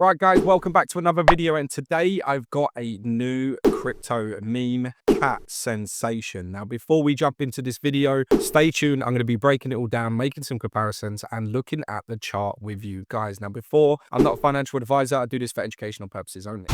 Right guys, welcome back to another video, and today I've got a new crypto meme cat sensation. Now before we jump into this video, stay tuned. I'm going to be breaking it all down, making some comparisons and looking at the chart with you guys. Now I'm not a financial advisor, I do this for educational purposes only.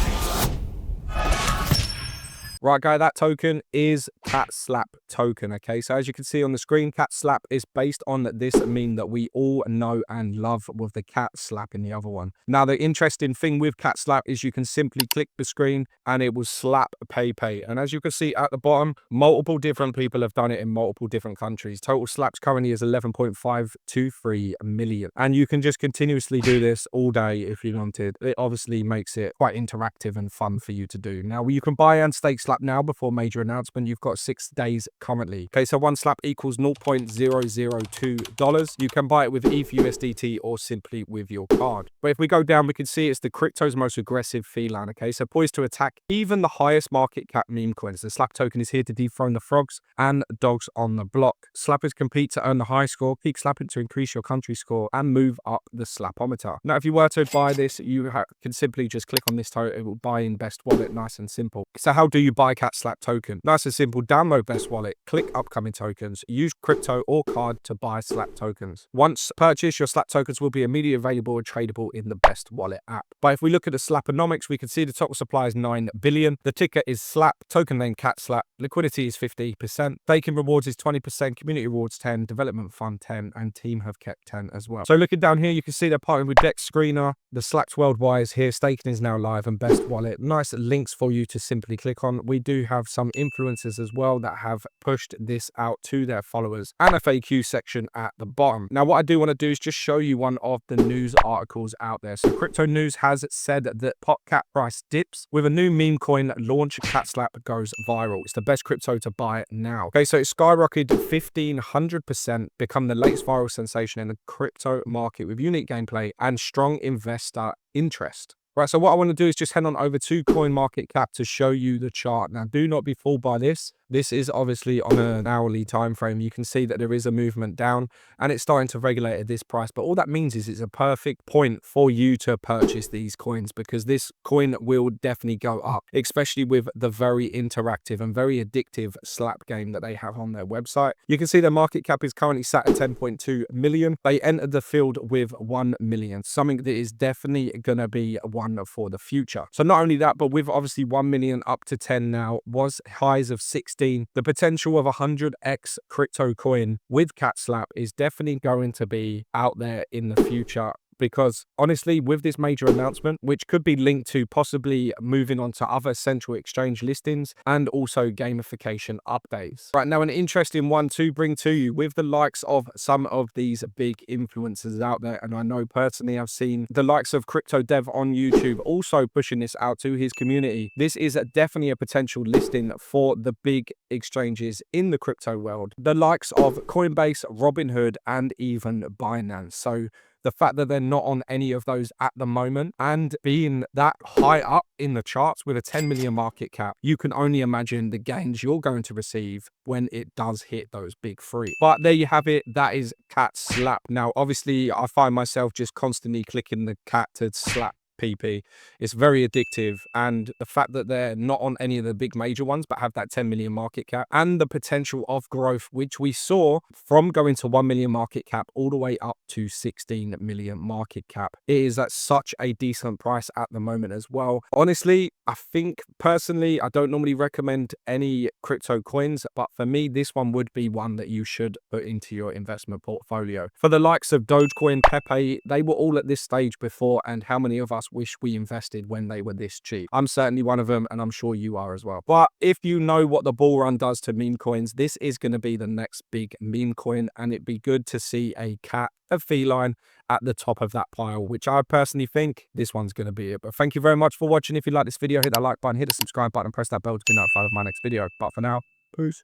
Right, guy, that token is Catslap Token, okay? So as you can see on the screen, Catslap is based on this meme that we all know and love with the cat slap in the other one. Now, the interesting thing with Catslap is you can simply click the screen and it will slap PayPay. And as you can see at the bottom, multiple different people have done it in multiple different countries. Total slaps currently is 11.523 million. And you can just continuously do this all day if you wanted. It obviously makes it quite interactive and fun for you to do. Now, you can buy and stake slap now before major announcement. You've got 6 days currently. Okay, so one slap equals $0.002. You can buy it with ETH, USDT, or simply with your card. But if we go down, we can see it's the crypto's most aggressive feline. Okay, so poised to attack even the highest market cap meme coins. The slap token is here to dethrone the frogs and dogs on the block. Slappers compete to earn the high score, peak slapping to increase your country score, and move up the slapometer. Now, if you were to buy this, you can simply just click on this token. It will buy in Best Wallet, nice and simple. So how do you buy Catslap Token? Nice and simple. Download Best Wallet, click upcoming tokens, use crypto or card to buy slap tokens. Once purchased, your slap tokens will be immediately available and tradable in the Best Wallet app. But if we look at the slaponomics, we can see the total supply is 9 billion. The ticker is slap, token name Catslap, liquidity is 50%, staking rewards is 20%, community rewards 10, development fund 10, and team have kept 10 as well. So looking down here, you can see they're partnering with Dex Screener. The slaps worldwide is here, staking is now live, and Best Wallet. Nice links for you to simply click on. We do have some influencers as well that have pushed this out to their followers, and a FAQ section at the bottom. Now, what I do want to do is just show you one of the news articles out there. So Crypto News has said that pot cat price dips with a new meme coin launch. Catslap goes viral. It's the best crypto to buy now. Okay, so it skyrocketed 1,500%, become the latest viral sensation in the crypto market with unique gameplay and strong investor interest. Right, so what I want to do is just head on over to CoinMarketCap to show you the chart. Now, do not be fooled by this. This is obviously on an hourly time frame. You can see that there is a movement down and it's starting to regulate at this price. But all that means is it's a perfect point for you to purchase these coins, because this coin will definitely go up, especially with the very interactive and very addictive slap game that they have on their website. You can see their market cap is currently sat at 10.2 million. They entered the field with 1 million, something that is definitely going to be one for the future. So not only that, but with obviously 1 million up to 10 now, was highs of 16. The potential of 100x crypto coin with Catslap is definitely going to be out there in the future. Because honestly, with this major announcement, which could be linked to possibly moving on to other central exchange listings and also gamification updates. Right, now an interesting one to bring to you with the likes of some of these big influencers out there. And I know personally I've seen the likes of Crypto Dev on YouTube also pushing this out to his community. This is definitely a potential listing for the big exchanges in the crypto world. The likes of Coinbase, Robinhood, and even Binance. So the fact that they're not on any of those at the moment and being that high up in the charts with a 10 million market cap, you can only imagine the gains you're going to receive when it does hit those big three. But there you have it. That is Catslap. Now, obviously, I find myself just constantly clicking the cat to slap PP. It's very addictive, and the fact that they're not on any of the big major ones but have that 10 million market cap and the potential of growth, which we saw from going to 1 million market cap all the way up to 16 million market cap. It is at such a decent price at the moment as well. Honestly, I think personally, I don't normally recommend any crypto coins, but for me, this one would be one that you should put into your investment portfolio. For the likes of Dogecoin, Pepe, they were all at this stage before, and how many of us wish we invested when they were this cheap? I'm certainly one of them, and I'm sure you are as well. But if you know what the bull run does to meme coins, this is going to be the next big meme coin, and it'd be good to see a cat, a feline, at the top of that pile, which I personally think this one's going to be it. But thank you very much for watching. If you like this video, hit that like button, hit the subscribe button, and press that bell to be notified of my next video. But for now, peace.